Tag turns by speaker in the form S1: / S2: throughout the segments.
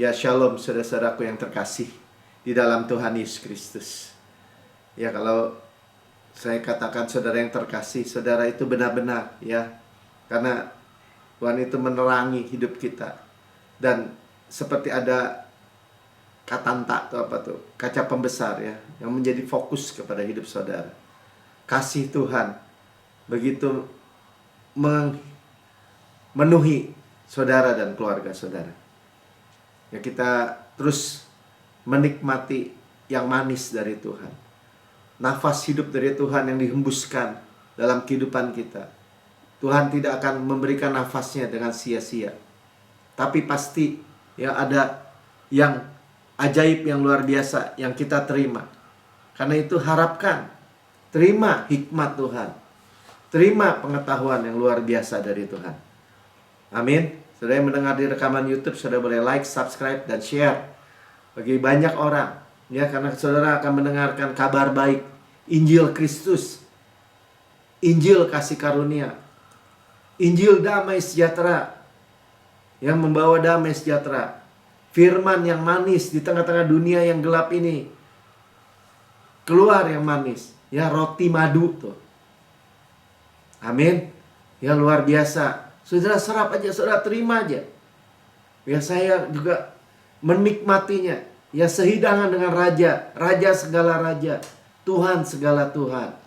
S1: Ya, shalom saudara-saudaraku yang terkasih di dalam Tuhan Yesus Kristus. Ya, kalau saya katakan saudara yang terkasih, saudara itu benar-benar ya, karena Tuhan itu menerangi hidup kita. Dan seperti ada katanta atau apa tuh, kaca pembesar ya, yang menjadi fokus kepada hidup saudara. Kasih Tuhan begitu memenuhi saudara dan keluarga saudara. Ya, kita terus menikmati yang manis dari Tuhan. Nafas hidup dari Tuhan yang dihembuskan dalam kehidupan kita. Tuhan tidak akan memberikan nafasnya dengan sia-sia. Tapi pasti ya ada yang ajaib, yang luar biasa yang kita terima. Karena itu harapkan, terima hikmat Tuhan. Terima pengetahuan yang luar biasa dari Tuhan. Amin. Saudara yang mendengar di rekaman YouTube, saudara boleh like, subscribe, dan share bagi banyak orang. Ya, karena saudara akan mendengarkan kabar baik, Injil Kristus, Injil kasih karunia, Injil damai sejahtera yang membawa damai sejahtera, firman yang manis di tengah-tengah dunia yang gelap ini. Keluar yang manis, ya, roti madu tuh. Amin. Ya, luar biasa. Saudara serap aja, saudara terima aja. Ya, saya juga menikmatinya. Ya, sehidangan dengan Raja, Raja segala Raja, Tuhan segala Tuhan.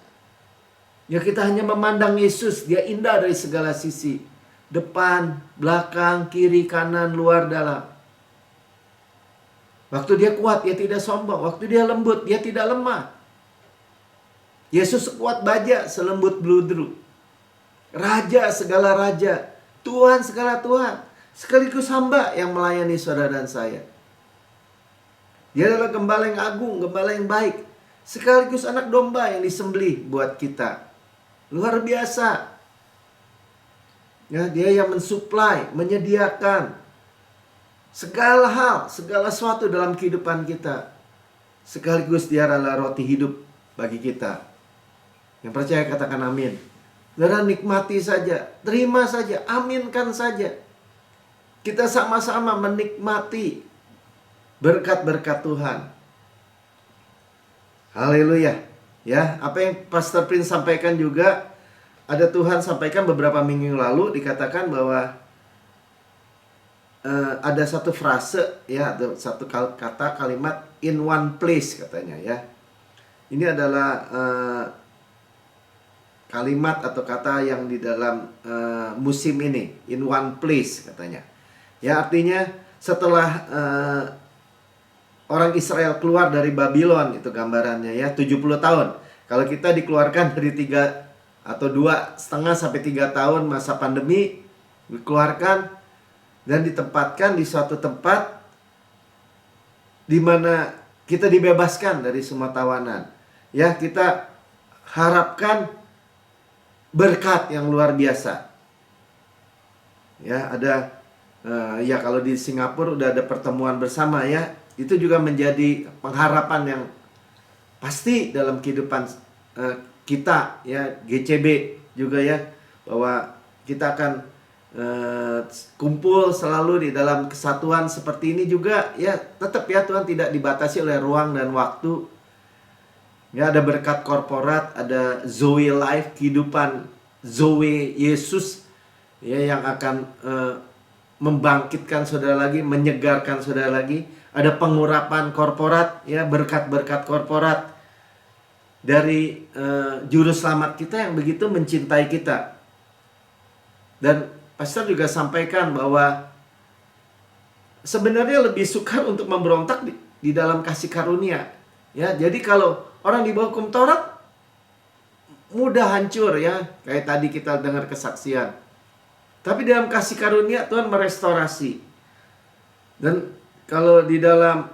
S1: Ya, kita hanya memandang Yesus, Dia indah dari segala sisi. Depan, belakang, kiri, kanan, luar, dalam. Waktu Dia kuat, Dia tidak sombong. Waktu Dia lembut, Dia tidak lemah. Yesus sekuat baja, selembut beludru. Raja segala raja, Tuhan segala Tuhan, sekaligus hamba yang melayani saudara dan saya. Dia adalah gembala yang agung, gembala yang baik, sekaligus anak domba yang disembelih buat kita. Luar biasa. Ya, Dia yang mensuplai, menyediakan segala hal, segala sesuatu dalam kehidupan kita. Sekaligus Dia adalah roti hidup bagi kita. Yang percaya katakan amin. Saudara nikmati saja, terima saja, aminkan saja. Kita sama-sama menikmati berkat-berkat Tuhan. Haleluya. Ya, apa yang Pastor Prince sampaikan juga, ada Tuhan sampaikan beberapa minggu lalu, dikatakan bahwa ada satu frase, ya, ada satu kata kalimat in one place katanya ya. Ini adalah kalimat atau kata yang di dalam musim ini, in one place katanya. Ya, artinya setelah orang Israel keluar dari Babylon, itu gambarannya ya, 70 tahun. Kalau kita dikeluarkan dari 3 atau 2,5 sampai 3 tahun masa pandemi, dikeluarkan dan ditempatkan di suatu tempat di mana kita dibebaskan dari semua tawanan. Ya, kita harapkan berkat yang luar biasa. Ya, ada ya, kalau di Singapura udah ada pertemuan bersama ya. Itu juga menjadi pengharapan yang pasti dalam kehidupan kita ya, GCB juga ya, bahwa kita akan kumpul selalu di dalam kesatuan seperti ini juga ya. Tetap ya, Tuhan tidak dibatasi oleh ruang dan waktu. Ya, ada berkat korporat, ada Zoe Life, kehidupan Zoe Yesus ya, yang akan membangkitkan saudara lagi, menyegarkan saudara lagi. Ada pengurapan korporat ya, berkat-berkat korporat dari juru selamat kita yang begitu mencintai kita. Dan Pastor juga sampaikan bahwa sebenarnya lebih sukar untuk memberontak di dalam kasih karunia. Ya, jadi kalau orang di bawah hukum Taurat mudah hancur ya, kayak tadi kita dengar kesaksian. Tapi dalam kasih karunia Tuhan merestorasi. Dan kalau di dalam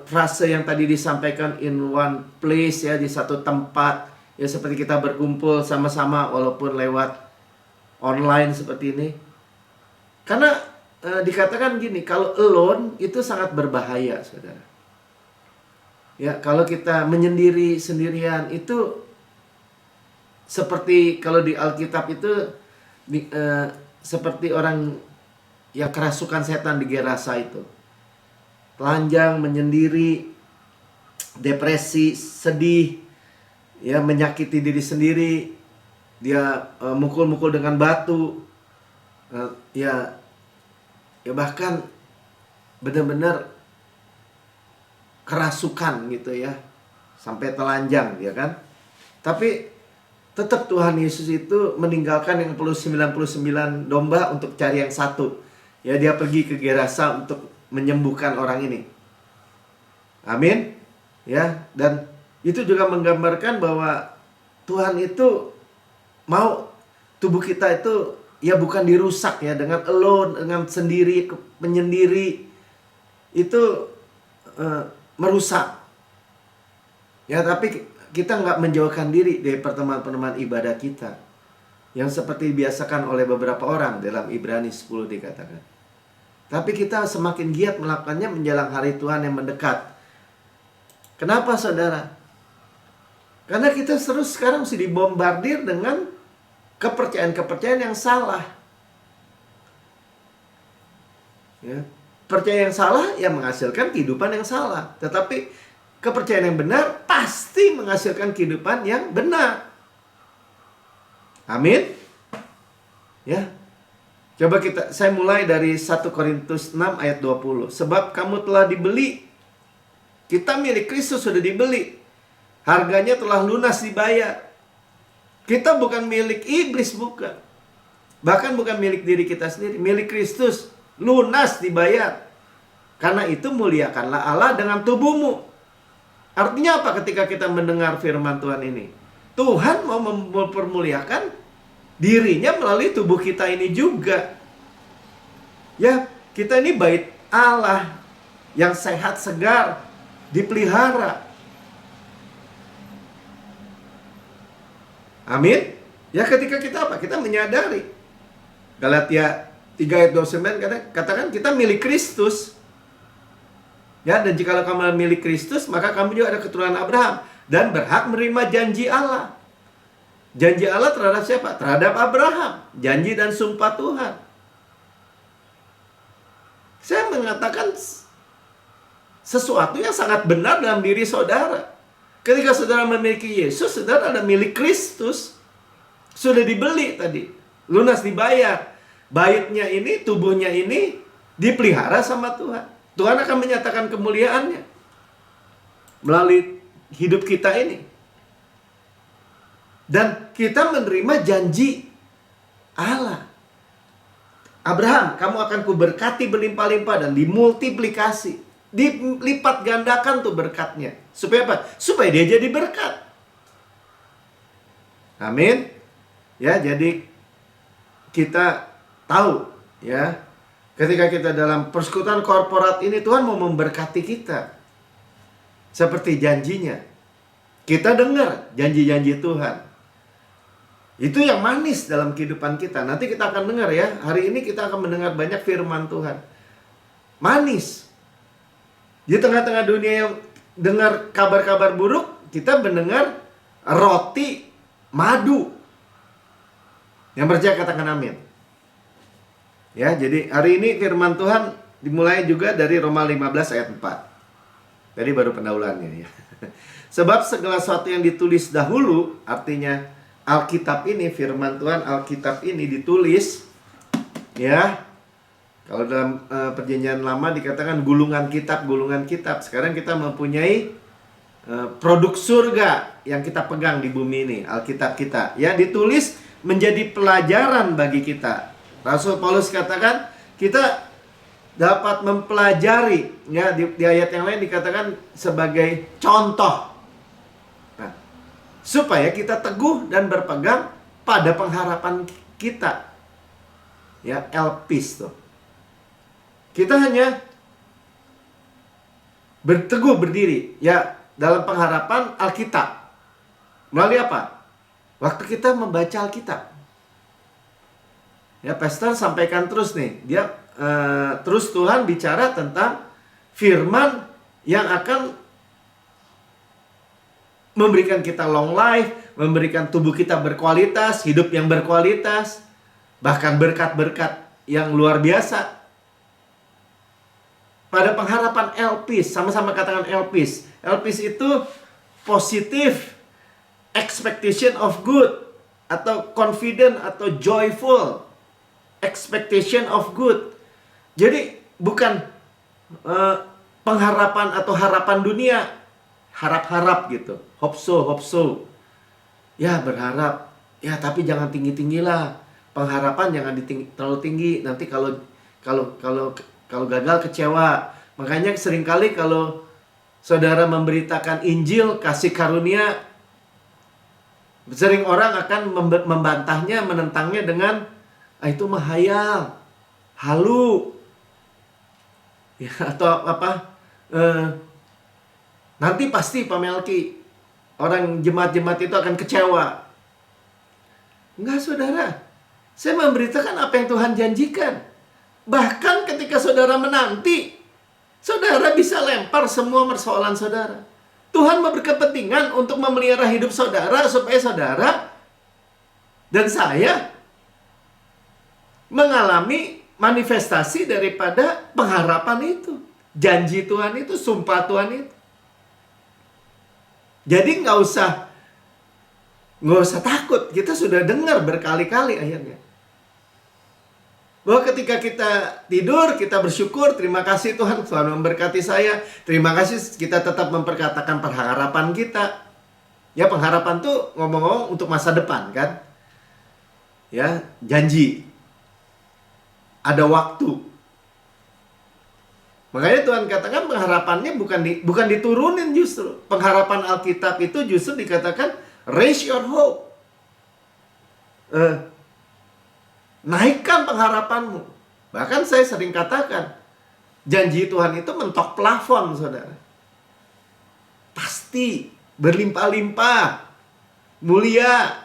S1: frase yang tadi disampaikan in one place ya, di satu tempat ya, seperti kita berkumpul sama-sama walaupun lewat online seperti ini. Karena dikatakan gini, kalau alone itu sangat berbahaya, saudara. Ya, kalau kita menyendiri sendirian itu seperti kalau di Alkitab itu seperti orang yang kerasukan setan di Gerasa itu. telanjang, menyendiri, depresi, sedih, ya, menyakiti diri sendiri, dia mukul-mukul dengan batu, ya bahkan benar-benar kerasukan gitu ya, sampai telanjang, ya kan. Tapi tetap Tuhan Yesus itu meninggalkan yang 99 domba untuk cari yang satu. Ya, dia pergi ke Gerasa untuk menyembuhkan orang ini. Amin. Ya, dan itu juga menggambarkan bahwa Tuhan itu mau tubuh kita itu ya bukan dirusak ya dengan alone, dengan sendiri, menyendiri itu merusak. Ya, tapi kita nggak menjauhkan diri dari pertemuan-pertemuan ibadah kita yang seperti dibiasakan oleh beberapa orang dalam Ibrani 10 dikatakan. Tapi kita semakin giat melakukannya menjelang hari Tuhan yang mendekat. Kenapa saudara? Karena kita terus sekarang mesti dibombardir dengan kepercayaan-kepercayaan yang salah. Ya, percaya yang salah yang menghasilkan kehidupan yang salah. Tetapi kepercayaan yang benar pasti menghasilkan kehidupan yang benar. Amin. Ya. Coba saya mulai dari 1 Korintus 6 ayat 20. Sebab kamu telah dibeli. Kita milik Kristus, sudah dibeli. Harganya telah lunas dibayar. Kita bukan milik iblis, bukan. Bahkan bukan milik diri kita sendiri, milik Kristus, lunas dibayar. Karena itu muliakanlah Allah dengan tubuhmu. Artinya apa ketika kita mendengar firman Tuhan ini? Tuhan mau mempermuliakan dirinya melalui tubuh kita ini juga. Ya, kita ini bait Allah yang sehat, segar, dipelihara. Amin. Ya, ketika kita apa? Kita menyadari. Galatia 3 ayat 29 katakan kita milik Kristus. Ya, dan jikalau kamu milik Kristus, maka kamu juga ada keturunan Abraham dan berhak menerima janji Allah. Janji Allah terhadap siapa? Terhadap Abraham. Janji dan sumpah Tuhan. Saya mengatakan sesuatu yang sangat benar dalam diri saudara. Ketika saudara memiliki Yesus, saudara ada milik Kristus. Sudah dibeli tadi. Lunas dibayar. Baitnya ini, tubuhnya ini dipelihara sama Tuhan. Tuhan akan menyatakan kemuliaannya melalui hidup kita ini. Dan kita menerima janji Allah. Abraham, kamu akan kuberkati berlimpah-limpah dan dimultiplikasi. Dilipat gandakan tuh berkatnya. Supaya apa? Supaya dia jadi berkat. Amin. Ya, jadi kita tahu ya, ketika kita dalam persekutuan korporat ini, Tuhan mau memberkati kita seperti janjinya. Kita dengar janji-janji Tuhan. Itu yang manis dalam kehidupan kita. Nanti kita akan dengar ya. Hari ini kita akan mendengar banyak firman Tuhan. Manis. Di tengah-tengah dunia yang dengar kabar-kabar buruk, kita mendengar roti madu. Yang percaya katakan amin. Ya, jadi hari ini firman Tuhan dimulai juga dari Roma 15 ayat 4. Tadi baru pendahuluannya ya. Sebab segala sesuatu yang ditulis dahulu, artinya Alkitab ini, firman Tuhan, Alkitab ini ditulis ya. Kalau dalam perjanjian lama dikatakan gulungan kitab. Sekarang kita mempunyai produk surga yang kita pegang di bumi ini, Alkitab kita. Ya, ditulis menjadi pelajaran bagi kita. Rasul Paulus katakan kita dapat mempelajari ya, di ayat yang lain dikatakan sebagai contoh. Supaya kita teguh dan berpegang pada pengharapan kita. Ya, elpis tuh. Kita hanya berteguh berdiri ya dalam pengharapan Alkitab. Melalui apa? Waktu kita membaca Alkitab. Ya, pastor sampaikan terus nih. Dia terus Tuhan bicara tentang firman yang akan memberikan kita long life, memberikan tubuh kita berkualitas, hidup yang berkualitas, bahkan berkat-berkat yang luar biasa. pada pengharapan elpis. Sama-sama katakan elpis. Elpis itu positive expectation of good, atau confident, atau joyful expectation of good. Jadi bukan pengharapan atau harapan dunia, harap-harap gitu, hope so. Ya berharap, ya tapi jangan tinggi-tinggilah. Pengharapan jangan terlalu tinggi. Nanti kalau gagal kecewa. Makanya seringkali kalau saudara memberitakan Injil kasih karunia, sering orang akan membantahnya, menentangnya dengan itu mah hayal, halu, ya, atau apa? Nanti pasti Pak Melki, orang jemaat-jemaat itu akan kecewa. Enggak, saudara. Saya memberitakan apa yang Tuhan janjikan. Bahkan ketika saudara menanti, saudara bisa lempar semua persoalan saudara. Tuhan berkepentingan untuk memelihara hidup saudara supaya saudara dan saya mengalami manifestasi daripada pengharapan itu. Janji Tuhan itu, sumpah Tuhan itu. Jadi nggak usah takut. Kita sudah dengar berkali-kali akhirnya. Bahwa ketika kita tidur, kita bersyukur, terima kasih Tuhan memberkati saya. Terima kasih kita tetap memperkatakan pengharapan kita. Ya, pengharapan tuh ngomong-ngomong untuk masa depan kan. Ya, janji. Ada waktu. Makanya Tuhan katakan pengharapannya bukan diturunin justru. Pengharapan Alkitab itu justru dikatakan raise your hope. Naikkan pengharapanmu. Bahkan saya sering katakan, janji Tuhan itu mentok plafon, saudara. Pasti berlimpah-limpah, mulia,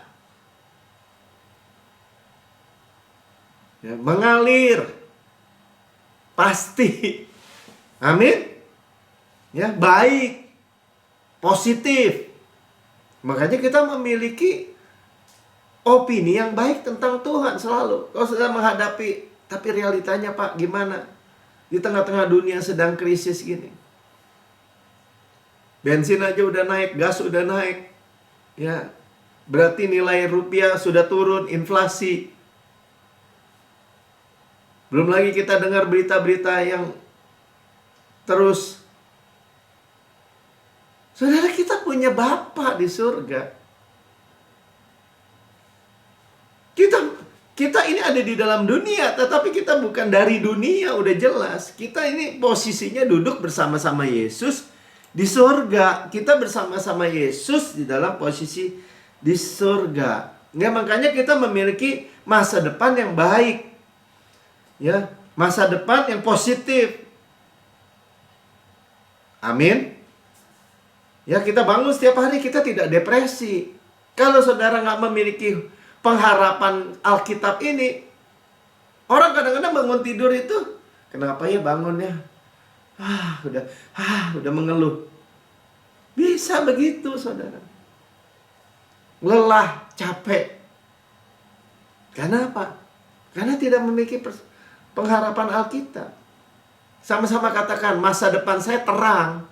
S1: ya, mengalir, pasti. Amin. Ya, baik, positif. Makanya kita memiliki opini yang baik tentang Tuhan selalu. Kalau sudah menghadapi, tapi realitanya Pak, gimana? Di tengah-tengah dunia sedang krisis gini. Bensin aja udah naik, gas udah naik. Ya, berarti nilai rupiah sudah turun, inflasi. Belum lagi kita dengar berita-berita yang terus. Saudara, kita punya Bapa di surga. Kita ini ada di dalam dunia, tetapi kita bukan dari dunia, udah jelas. Kita ini posisinya duduk bersama-sama Yesus di surga. Kita bersama-sama Yesus di dalam posisi di surga. Ya, makanya kita memiliki masa depan yang baik. Ya, masa depan yang positif. Amin. Ya, kita bangun setiap hari, kita tidak depresi. Kalau saudara nggak memiliki pengharapan Alkitab ini, orang kadang-kadang bangun tidur itu, kenapa ya bangunnya? Udah mengeluh. Bisa begitu, saudara. Lelah, capek. Karena apa? Karena tidak memiliki pengharapan Alkitab. Sama-sama katakan, masa depan saya terang.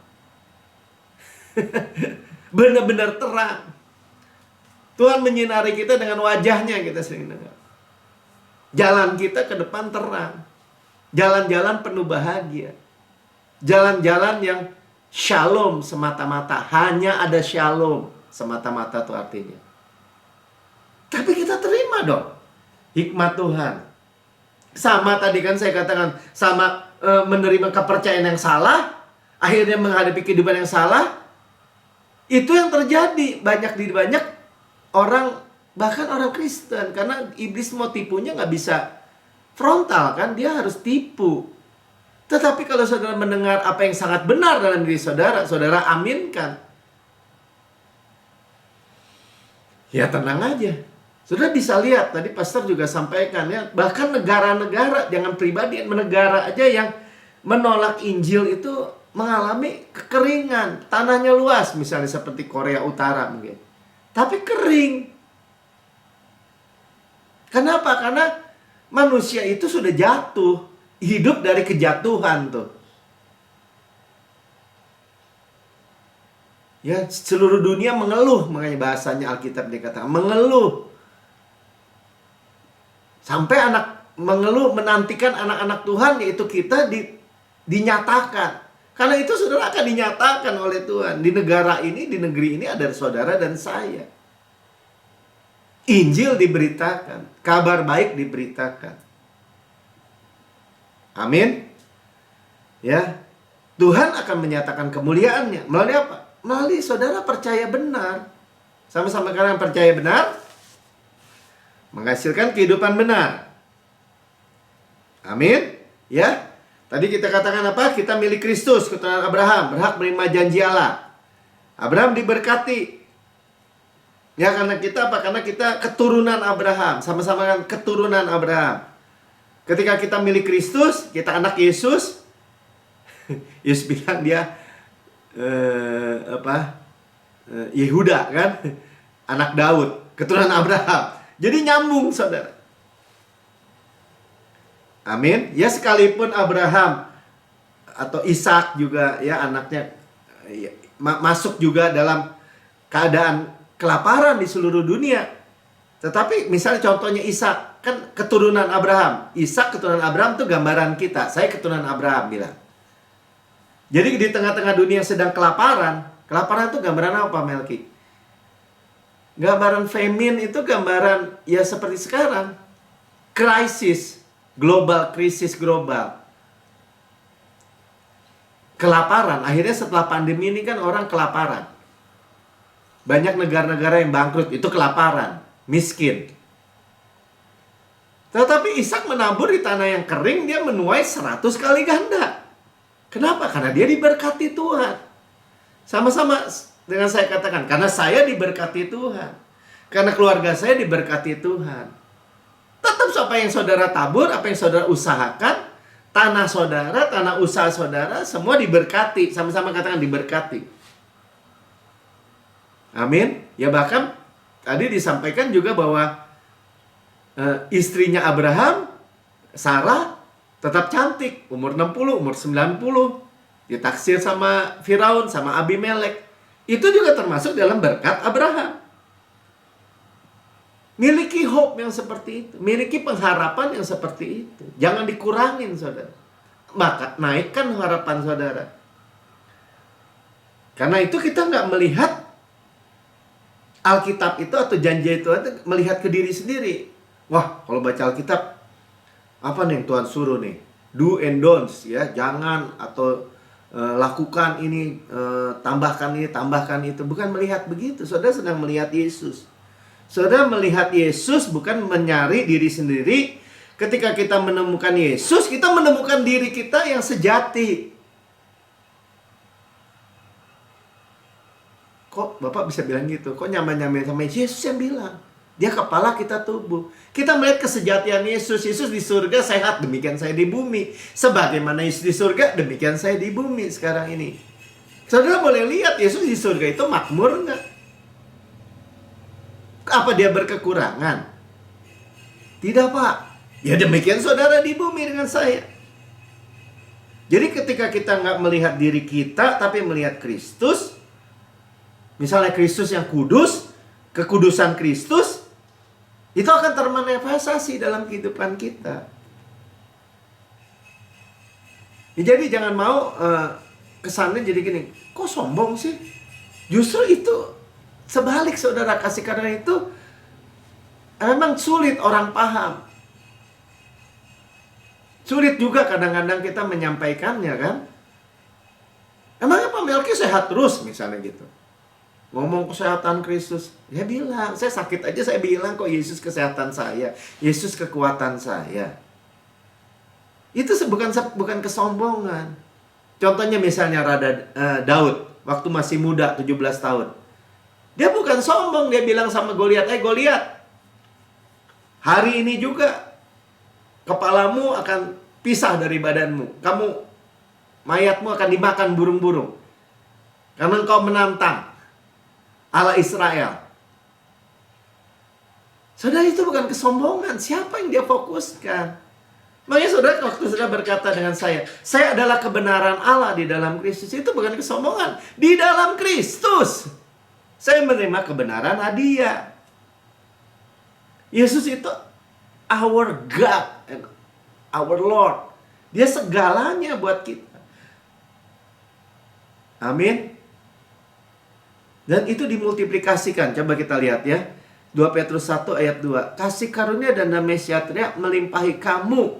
S1: Benar-benar terang. Tuhan menyinari kita dengan wajahnya, kita sering dengar. Jalan kita ke depan terang. Jalan-jalan penuh bahagia. Jalan-jalan yang shalom semata-mata. Hanya ada shalom semata-mata itu artinya. Tapi kita terima dong hikmat Tuhan. Sama tadi kan saya katakan, sama menerima kepercayaan yang salah, akhirnya menghadapi kehidupan yang salah. Itu yang terjadi banyak orang, bahkan orang Kristen, karena iblis mau tipunya nggak bisa frontal kan, dia harus tipu. Tetapi kalau saudara mendengar apa yang sangat benar dalam diri saudara, saudara aminkan. Ya tenang aja. Saudara bisa lihat, tadi pastor juga sampaikan ya, bahkan negara-negara, jangan pribadi, negara aja yang menolak Injil itu mengalami kekeringan. Tanahnya luas, misalnya seperti Korea Utara mungkin. Tapi kering. Kenapa? Karena manusia itu sudah jatuh. Hidup dari kejatuhan tuh. Ya, seluruh dunia mengeluh, makanya bahasanya Alkitab dikatakan mengeluh. Sampai anak mengeluh menantikan anak-anak Tuhan, yaitu kita, dinyatakan. Karena itu saudara akan dinyatakan oleh Tuhan. Di negara ini, di negeri ini ada saudara dan saya. Injil diberitakan, kabar baik diberitakan. Amin. Ya, Tuhan akan menyatakan kemuliaannya melalui apa? Melalui saudara percaya benar. Sama-sama kalian percaya benar, menghasilkan kehidupan benar. Amin. Ya. Tadi kita katakan apa? Kita milik Kristus, keturunan Abraham, berhak menerima janji Allah. Abraham diberkati. Ya, karena kita apa? Karena kita keturunan Abraham. Sama-sama kan keturunan Abraham. Ketika kita milik Kristus, kita anak Yesus. Yesus bilang dia Yehuda kan? Anak Daud, keturunan Abraham. Jadi nyambung, saudara. Amin. Ya, sekalipun Abraham atau Ishak juga ya anaknya ya, masuk juga dalam keadaan kelaparan di seluruh dunia. Tetapi misalnya contohnya Ishak, kan keturunan Abraham. Ishak keturunan Abraham itu gambaran kita. Saya keturunan Abraham bilang. Jadi di tengah-tengah dunia sedang kelaparan. Kelaparan itu gambaran apa, Melki? Gambaran famine itu gambaran ya seperti sekarang. Krisis global, krisis global. Kelaparan. Akhirnya setelah pandemi ini kan orang kelaparan. Banyak negara-negara yang bangkrut, itu kelaparan, miskin. Tetapi Ishak menabur di tanah yang kering, dia menuai 100 kali ganda. Kenapa? Karena dia diberkati Tuhan. Sama-sama dengan saya katakan, karena saya diberkati Tuhan. Karena keluarga saya diberkati Tuhan. Tetap apa yang saudara tabur, apa yang saudara usahakan, tanah saudara, tanah usaha saudara, semua diberkati. Sama-sama katakan diberkati. Amin. Ya, bahkan tadi disampaikan juga bahwa istrinya Abraham, Sarah, tetap cantik. Umur 60, umur 90. Ditaksir sama Firaun, sama Abimelek. Itu juga termasuk dalam berkat Abraham. Miliki hope yang seperti itu. Miliki pengharapan yang seperti itu. Jangan dikurangin, saudara. Maka naikkan harapan saudara. Karena itu kita nggak melihat Alkitab itu atau janji itu melihat ke diri sendiri. Wah, kalau baca Alkitab, apa nih yang Tuhan suruh nih? Do and don'ts, ya. Jangan atau lakukan ini, tambahkan ini, tambahkan itu. Bukan melihat begitu. Saudara sedang melihat Yesus. Saudara melihat Yesus, bukan mencari diri sendiri. Ketika kita menemukan Yesus, kita menemukan diri kita yang sejati. Kok Bapak bisa bilang gitu? Kok nyaman-nyaman sama Yesus yang bilang? Dia kepala, kita tubuh. Kita melihat kesejatian Yesus. Yesus di surga sehat, demikian saya di bumi. Sebagaimana Yesus di surga, demikian saya di bumi sekarang ini. Saudara boleh lihat Yesus di surga itu makmur enggak? Apa dia berkekurangan? Tidak, Pak. Ya demikian saudara di bumi dengan saya. Jadi ketika kita nggak melihat diri kita, tapi melihat Kristus, misalnya Kristus yang kudus, kekudusan Kristus, itu akan termanifestasi dalam kehidupan kita. Ya, jadi jangan mau kesannya jadi gini, kok sombong sih? Justru itu sebalik, saudara. Kasih karena itu memang sulit orang paham. Sulit juga kadang-kadang kita menyampaikannya, kan? Emangnya Pak Melki sehat terus, misalnya gitu. Ngomong kesehatan Kristus. Ya bilang, saya sakit aja saya bilang kok Yesus kesehatan saya. Yesus kekuatan saya. Itu bukan kesombongan. Contohnya misalnya Daud, waktu masih muda, 17 tahun. Dia bukan sombong, dia bilang sama Goliat, Goliat, hari ini juga kepalamu akan pisah dari badanmu. Mayatmu akan dimakan burung-burung. Karena engkau menantang Allah Israel. Saudara, itu bukan kesombongan. Siapa yang dia fokuskan? Makanya saudara, waktu saudara berkata dengan saya adalah kebenaran Allah di dalam Kristus, itu bukan kesombongan. Di dalam Kristus saya menerima kebenaran hadiah. Yesus itu our God and our Lord. Dia segalanya buat kita. Amin. Dan itu dimultiplikasikan. Coba kita lihat ya. 2 Petrus 1 ayat 2. Kasih karunia dan damai sejahtera melimpahi kamu.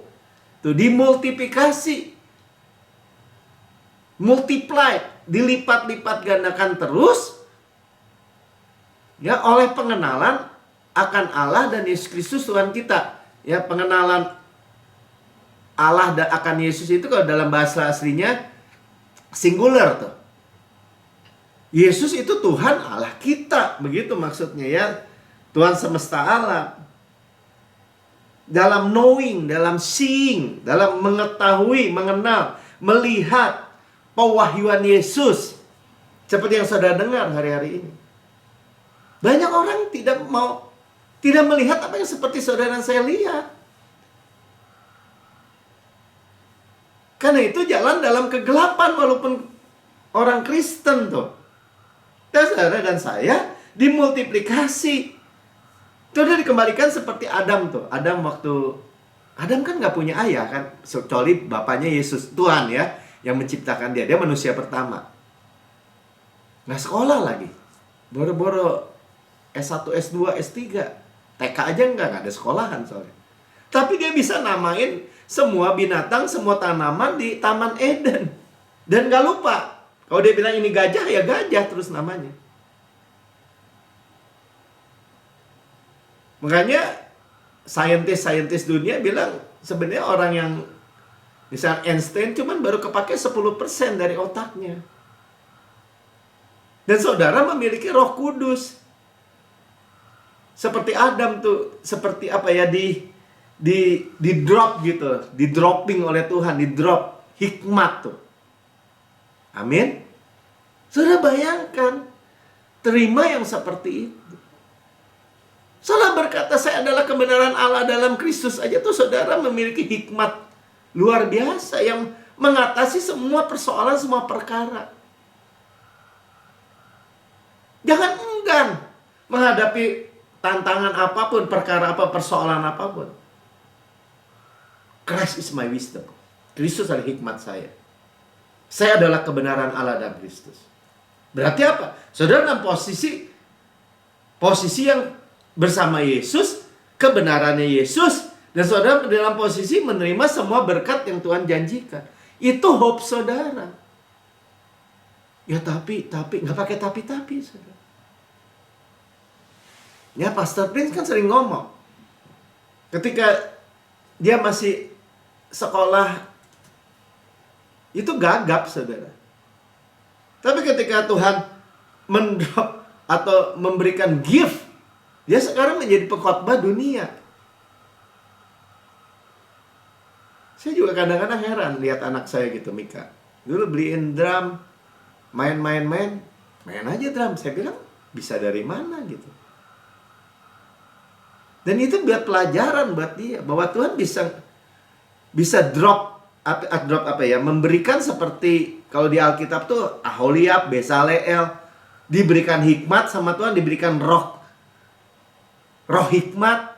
S1: Tuh, dimultiplikasi. Multiplied, dilipat-lipat gandakan terus. Ya, oleh pengenalan akan Allah dan Yesus Kristus Tuhan kita. Ya, pengenalan Allah dan akan Yesus itu kalau dalam bahasa aslinya singular tuh. Yesus itu Tuhan Allah kita, begitu maksudnya ya. Tuhan semesta alam. Dalam knowing, dalam seeing, dalam mengetahui, mengenal, melihat pewahyuan Yesus. Seperti yang saudara dengar hari-hari ini. Banyak orang tidak melihat apa yang seperti saudara dan saya lihat. Karena itu jalan dalam kegelapan walaupun orang Kristen tuh. Dan saudara dan saya dimultiplikasi. Itu udah dikembalikan seperti Adam tuh. Adam kan nggak punya ayah kan, kecuali bapaknya Yesus, Tuhan ya, yang menciptakan dia. Dia manusia pertama. Nggak sekolah lagi. Boro-boro S1, S2, S3. TK aja nggak ada sekolahan soalnya. Tapi dia bisa namain semua binatang, semua tanaman di Taman Eden. Dan nggak lupa. Kalau dia bilang ini gajah, ya gajah terus namanya. Makanya saintis dunia bilang sebenarnya orang yang misalnya Einstein cuman baru kepake 10% dari otaknya. Dan saudara memiliki Roh Kudus. Seperti Adam tuh, seperti apa ya, di drop gitu, di dropping oleh Tuhan, di drop hikmat tuh. Amin. Saudara bayangkan, terima yang seperti itu. Saudara berkata saya adalah kebenaran Allah dalam Kristus aja tuh saudara memiliki hikmat luar biasa yang mengatasi semua persoalan, semua perkara. Jangan enggan menghadapi tantangan apapun, perkara apa, persoalan apapun. Christ is my wisdom. Kristus adalah hikmat saya. Saya adalah kebenaran Allah dalam Kristus. Berarti apa? Saudara dalam posisi yang bersama Yesus, kebenarannya Yesus, dan saudara dalam posisi menerima semua berkat yang Tuhan janjikan. Itu hope saudara. Ya tapi, nggak pakai tapi, saudara. Ya, Pastor Prince kan sering ngomong. Ketika dia masih sekolah, itu gagap, saudara. Tapi ketika Tuhan mendrop atau memberikan gift, dia sekarang menjadi pengkhotbah dunia. Saya juga kadang-kadang heran lihat anak saya gitu, Mika. Dulu beliin drum, main aja drum. Saya bilang, bisa dari mana gitu. Dan itu buat pelajaran buat dia, bahwa Tuhan bisa drop apa ya, memberikan seperti kalau di Alkitab tuh Aholiab, Besaleel, diberikan hikmat sama Tuhan, diberikan roh hikmat,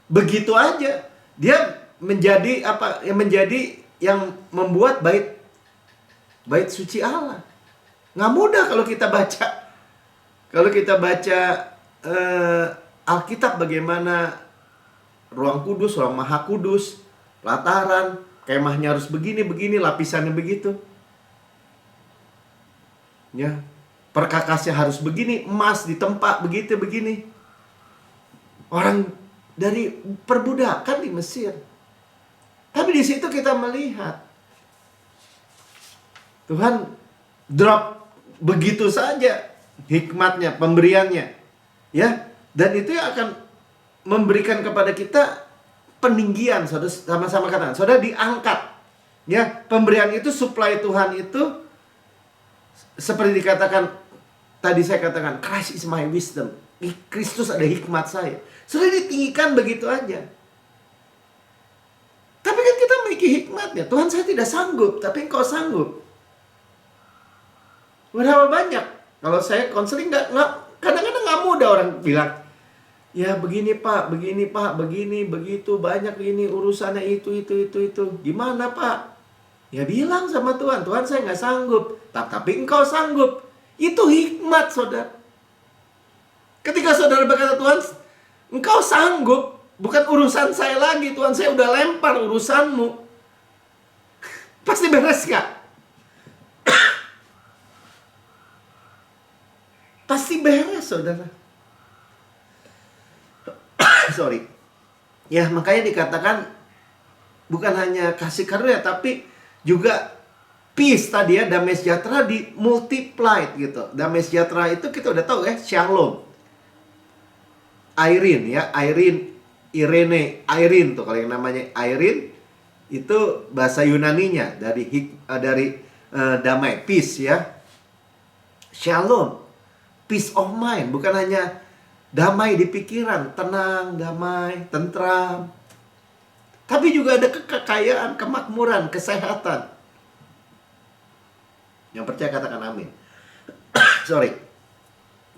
S1: begitu aja dia menjadi apa yang menjadi yang membuat bait suci Allah. Nggak mudah kalau kita baca Alkitab, bagaimana ruang kudus, ruang maha kudus, pelataran, kemahnya harus begini, lapisannya begitu. Ya, perkakasnya harus begini, emas ditempa begini. Orang dari perbudakan di Mesir. Tapi di situ kita melihat Tuhan drop begitu saja hikmatnya, pemberiannya. Ya, dan itu yang akan memberikan kepada kita peninggian, saudara, sama-sama katakan, saudara diangkat. Ya, pemberian itu, supply Tuhan itu seperti dikatakan tadi saya katakan, Christ is my wisdom. Kristus ada hikmat saya. Sudah ditinggikan begitu aja. Tapi kan kita memiliki hikmatnya. Tuhan, saya tidak sanggup, tapi Engkau sanggup. Berapa banyak kalau saya konseling kadang-kadang nggak mudah orang bilang, ya begini Pak, begini begitu banyak ini urusannya itu. Gimana Pak? Ya bilang sama Tuhan, Tuhan saya nggak sanggup, tapi Engkau sanggup. Itu hikmat, saudara. Ketika saudara berkata, Tuhan, Engkau sanggup, bukan urusan saya lagi, Tuhan, saya udah lempar urusanmu. Pasti beres gak? Pasti beres, saudara. Sorry. Ya, makanya dikatakan bukan hanya kasih karunia, tapi juga peace tadi ya, damai sejahtera di multiplied gitu. Damai sejahtera itu kita udah tahu ya, shalom. Irene ya, Irene tuh kalau yang namanya Irene itu bahasa Yunaninya dari damai, peace ya. Shalom, peace of mind, bukan hanya damai di pikiran, tenang, damai, tentram. Tapi juga ada kekayaan, kemakmuran, kesehatan. Yang percaya katakan amin. Sorry.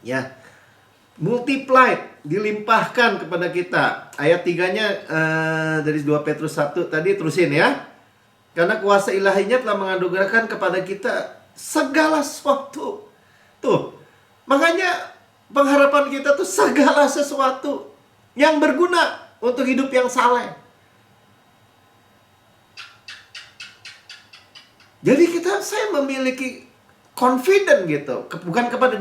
S1: Ya. Multiplied, dilimpahkan kepada kita. Ayat 3-nya dari 2 Petrus 1 tadi terusin ya. Karena kuasa ilahinya telah menganugerahkan kepada kita segala sesuatu. Tuh. Makanya pengharapan kita tuh segala sesuatu yang berguna untuk hidup yang saleh. Jadi saya memiliki confident gitu, bukan kepada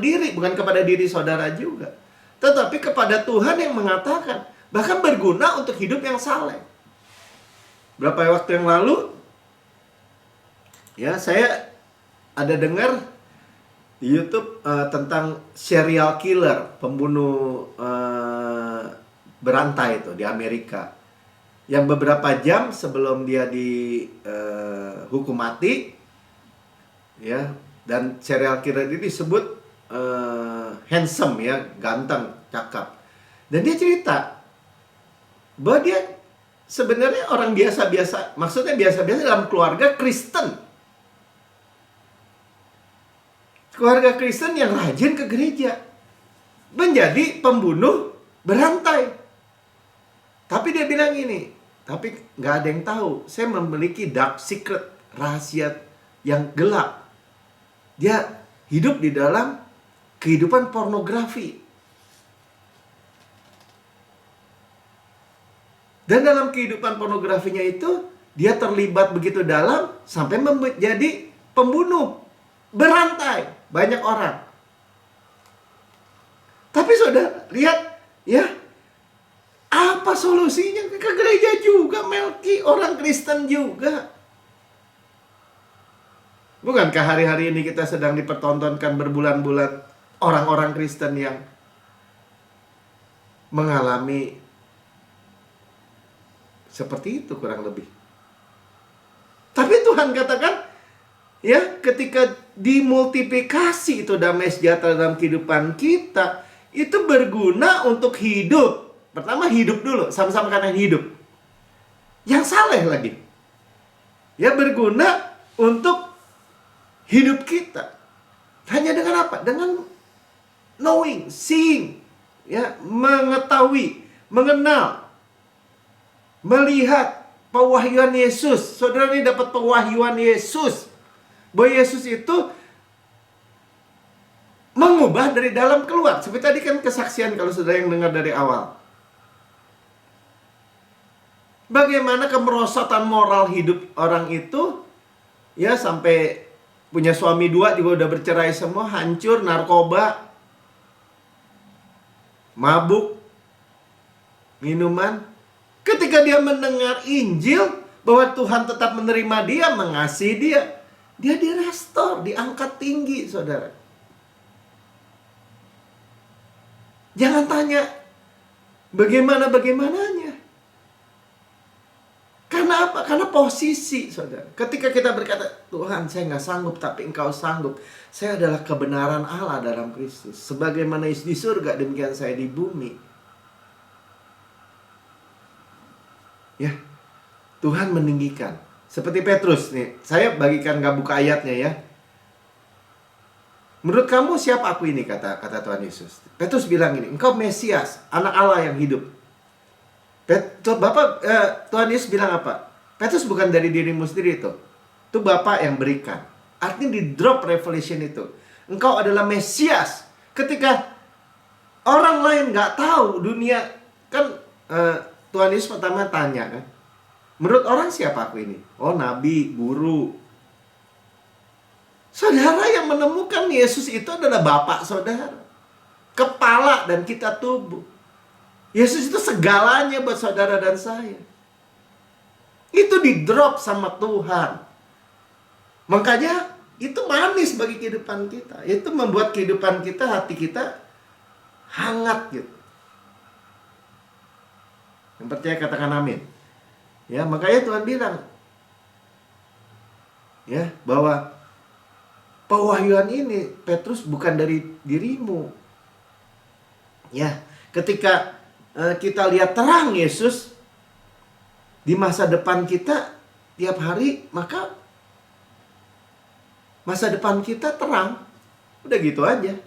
S1: diri saudara juga, tetapi kepada Tuhan yang mengatakan, bahkan berguna untuk hidup yang saleh. Berapa waktu yang lalu, ya saya ada dengar di YouTube tentang serial killer, pembunuh berantai itu di Amerika. Yang beberapa jam sebelum dia dihukum mati, ya, dan serial killer ini disebut handsome ya, ganteng, cakep. Dan dia cerita bahwa dia sebenarnya orang biasa-biasa, maksudnya biasa-biasa dalam keluarga Kristen. Keluarga Kristen yang rajin ke gereja, menjadi pembunuh berantai. Tapi dia bilang ini, tapi nggak ada yang tahu, saya memiliki dark secret, rahasia yang gelap. Dia hidup di dalam kehidupan pornografi. Dan dalam kehidupan pornografinya itu, dia terlibat begitu dalam sampai menjadi pembunuh berantai banyak orang. Tapi saudara lihat ya, apa solusinya? Ke gereja juga, Melki, orang Kristen juga. Bukankah hari-hari ini kita sedang dipertontonkan berbulan-bulan orang-orang Kristen yang mengalami seperti itu kurang lebih. Tapi Tuhan katakan, ya, ketika dimultiplikasi itu damai sejahtera dalam kehidupan kita, itu berguna untuk hidup. Pertama hidup dulu, sama-sama karena hidup. Yang saleh lagi. Ya, berguna untuk hidup kita. Hanya dengan apa? Dengan knowing, seeing, ya, mengetahui, mengenal, melihat pewahyuan Yesus. Saudara ini dapat pewahyuan Yesus. Bahwa Yesus itu mengubah dari dalam keluar. Seperti tadi kan kesaksian kalau saudara yang dengar dari awal. Bagaimana kemerosotan moral hidup orang itu, ya, sampai punya suami 2 juga udah bercerai semua, hancur, narkoba, mabuk, minuman. Ketika dia mendengar Injil bahwa Tuhan tetap menerima dia, mengasihi dia, dia direstor, diangkat tinggi, saudara. Jangan tanya bagaimananya. Karena apa? Karena posisi, saudara. Ketika kita berkata, Tuhan saya nggak sanggup, tapi Engkau sanggup. Saya adalah kebenaran Allah dalam Kristus. Sebagaimana di surga, demikian saya di bumi. Ya, Tuhan meninggikan. Seperti Petrus nih. Saya bagikan gak buka ayatnya ya. Menurut kamu siapa aku ini, kata Tuhan Yesus. Petrus bilang ini, engkau Mesias, anak Allah yang hidup. Tuhan Yesus bilang apa? Petrus bukan dari dirimu sendiri itu. Itu Bapa yang berikan. Artinya di drop revelation itu. Engkau adalah Mesias. Ketika orang lain gak tahu, dunia kan Tuhan Yesus pertama tanya kan, menurut orang siapa aku ini? Oh, nabi, guru. Saudara, yang menemukan Yesus itu adalah Bapak saudara, kepala dan kita tubuh. Yesus itu segalanya buat saudara dan saya. Itu di drop sama Tuhan. Makanya itu manis bagi kehidupan kita. Itu membuat kehidupan kita, hati kita hangat gitu. Yang percaya katakan amin. Ya, makanya Tuhan bilang ya bahwa pewahyuan ini, Petrus, bukan dari dirimu. Ya, ketika kita lihat terang Yesus di masa depan kita tiap hari, maka masa depan kita terang. Udah gitu aja.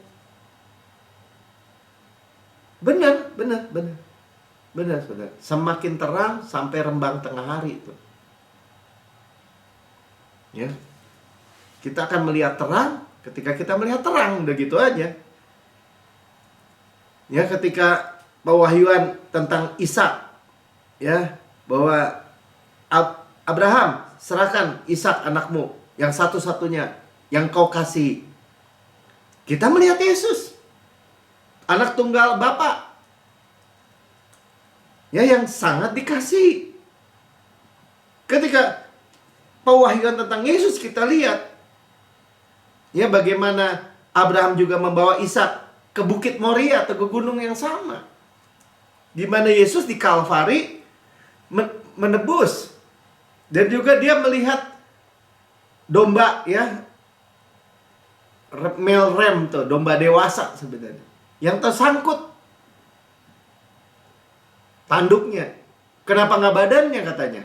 S1: Benar, saudara. Semakin terang sampai rembang tengah hari itu. Ya. Kita akan melihat terang ketika kita melihat terang, udah gitu aja. Ya, ketika pewahyuan tentang Ishak, ya, bahwa Abraham, serahkan Ishak anakmu yang satu-satunya yang kau kasih. Kita melihat Yesus, anak tunggal Bapa, ya, yang sangat dikasihi. Ketika pewahyuan tentang Yesus kita lihat, ya, bagaimana Abraham juga membawa Ishak ke Bukit Moria atau ke gunung yang sama, di mana Yesus di Kalvari menebus, dan juga dia melihat domba, ya, male ram tuh, domba dewasa sebenarnya, yang tersangkut tanduknya. Kenapa nggak badannya, katanya.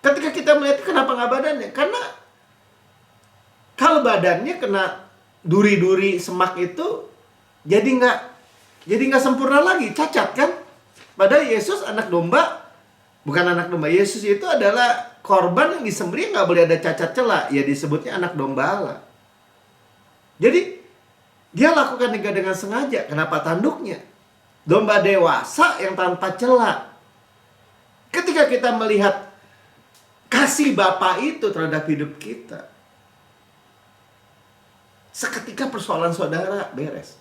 S1: Ketika kita melihat, kenapa nggak badannya? Karena kalau badannya kena duri-duri semak itu, jadi nggak sempurna lagi, cacat kan? Padahal Yesus anak domba, bukan anak domba. Yesus itu adalah korban yang disembelih, nggak boleh ada cacat celah. Ya, disebutnya anak domba Allah. Jadi dia lakukan dengan sengaja. Kenapa tanduknya? Domba dewasa yang tanpa celah. Ketika kita melihat kasih Bapa itu terhadap hidup kita, seketika persoalan saudara beres.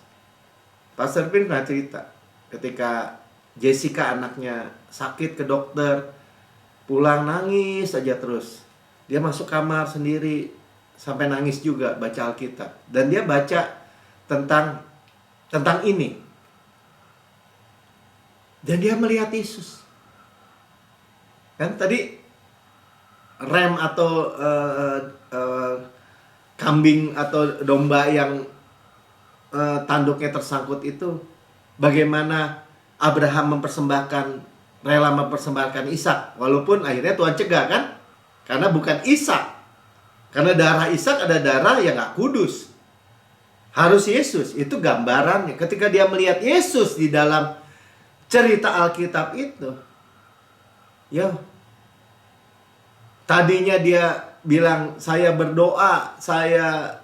S1: Pastor Pin pernah cerita, ketika Jessica anaknya sakit ke dokter, pulang nangis saja terus. Dia masuk kamar sendiri sampai nangis juga baca Alkitab. Dan dia baca tentang ini. Dan dia melihat Yesus. Kan tadi ram atau kambing atau domba yang tanduknya tersangkut itu, bagaimana Abraham rela mempersembahkan Ishak, walaupun akhirnya Tuhan cegah kan, karena bukan Ishak, karena darah Ishak ada darah yang gak kudus, harus Yesus. Itu gambarannya. Ketika dia melihat Yesus di dalam cerita Alkitab itu, ya, tadinya dia bilang, saya berdoa, saya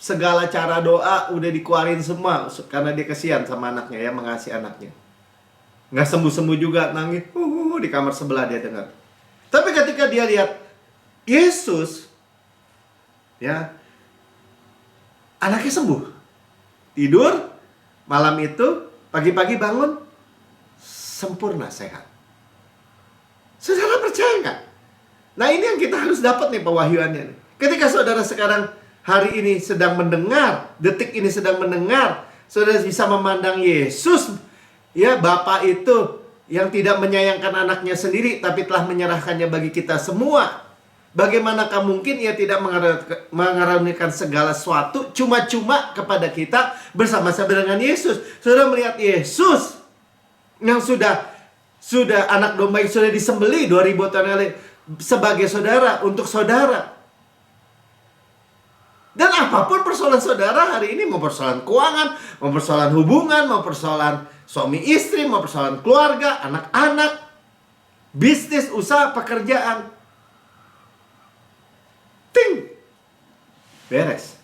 S1: segala cara doa udah dikeluarin semua, karena dia kasihan sama anaknya, ya, mengasihi anaknya. Nggak sembuh-sembuh juga, nangis di kamar sebelah dia dengar. Tapi ketika dia lihat Yesus, ya, anaknya sembuh, tidur, malam itu pagi-pagi bangun sempurna, sehat. Saudara percaya nggak? Nah, ini yang kita harus dapat nih pewahyuannya nih. Ketika saudara sekarang hari ini sedang mendengar, detik ini sedang mendengar, saudara bisa memandang Yesus, ya, Bapa itu yang tidak menyayangkan anaknya sendiri, tapi telah menyerahkannya bagi kita semua. Bagaimanakah mungkin ia tidak mengaruniakan segala sesuatu cuma-cuma kepada kita bersama-sama dengan Yesus? Saudara melihat Yesus yang sudah anak domba yang sudah disembelih 2000 tahun lalu, sebagai saudara untuk saudara. Dan apapun persoalan saudara hari ini, mau persoalan keuangan, mau persoalan hubungan, mau persoalan suami istri, mau persoalan keluarga, anak-anak, bisnis, usaha, pekerjaan, ting, beres.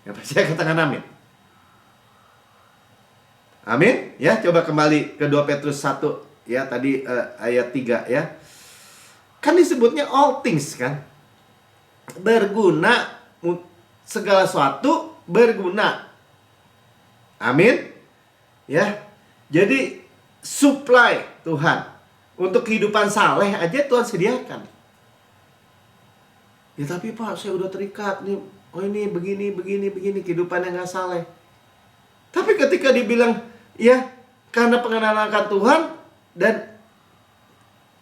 S1: Yang percaya katakan amin. Amin. Ya, coba kembali ke 2 Petrus 1 ya, tadi ayat 3 ya. Kan disebutnya all things kan. Berguna, segala sesuatu berguna. Amin. Ya. Jadi supply Tuhan untuk kehidupan saleh aja Tuhan sediakan. Ya tapi Pak, saya udah terikat nih. Oh ini begini kehidupan yang gak saleh. Tapi ketika dibilang ya karena pengenalan akan Tuhan dan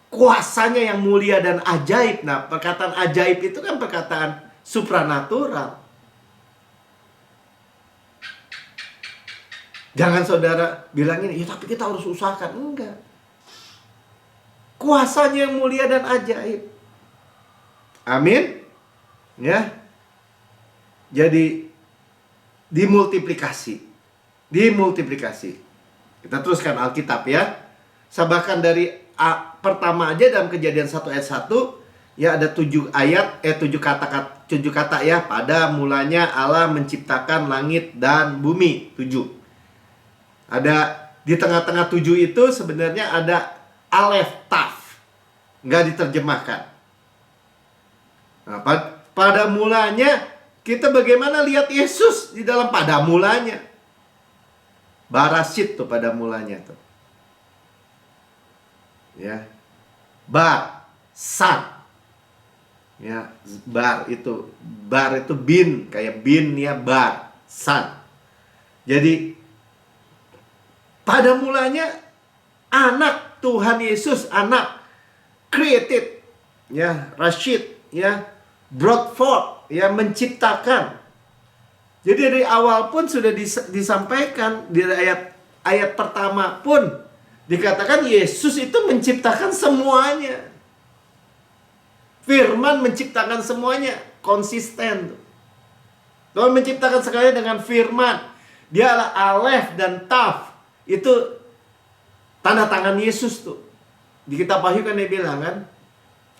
S1: kuasanya yang mulia dan ajaib. Nah, perkataan ajaib itu kan perkataan supranatural. Jangan saudara bilang ini, ya tapi kita harus usahakan. Enggak. Kuasanya yang mulia dan ajaib. Amin. Ya. Jadi dimultiplikasi. Kita teruskan Alkitab ya. Saya bahkan dari pertama aja dalam Kejadian 1 ayat 1 ya ada 7 kata ya. Pada mulanya Allah menciptakan langit dan bumi. 7. Ada di tengah-tengah 7 itu sebenarnya ada alef taf. Nggak diterjemahkan. Nah, pada mulanya kita bagaimana lihat Yesus di dalam pada mulanya. Barasit tuh pada mulanya tuh. Ya. Bar, san. Ya, bar itu bin, kayak bin ya, bar, san. Jadi pada mulanya anak Tuhan Yesus, anak created ya, Rashid ya, brought forth ya, menciptakan. Jadi dari awal pun sudah disampaikan di ayat pertama pun dikatakan Yesus itu menciptakan semuanya. Firman menciptakan semuanya, konsisten. Tuhan menciptakan sekali dengan firman. Dia adalah alef dan taf. Itu tanda tangan Yesus tuh. Di kitab Wahyu kan dia bilang kan,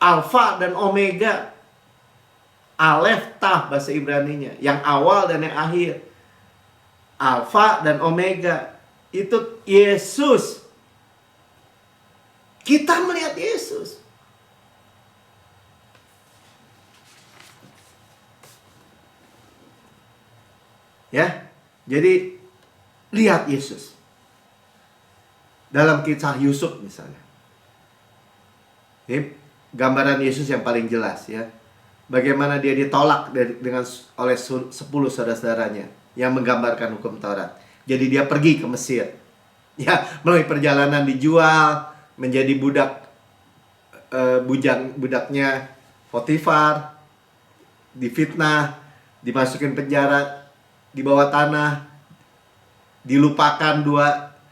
S1: Alfa dan Omega. Alef, Taf bahasa Ibraninya, yang awal dan yang akhir. Alfa dan Omega. Itu Yesus. Kita melihat Yesus. Ya. Jadi lihat Yesus. Dalam kisah Yusuf misalnya. Ini gambaran Yesus yang paling jelas ya. Bagaimana dia ditolak oleh 10 saudara-saudaranya yang menggambarkan hukum Taurat. Jadi dia pergi ke Mesir. Ya, melalui perjalanan dijual menjadi budaknya Potifar, difitnah, dimasukin penjara, di bawah tanah, dilupakan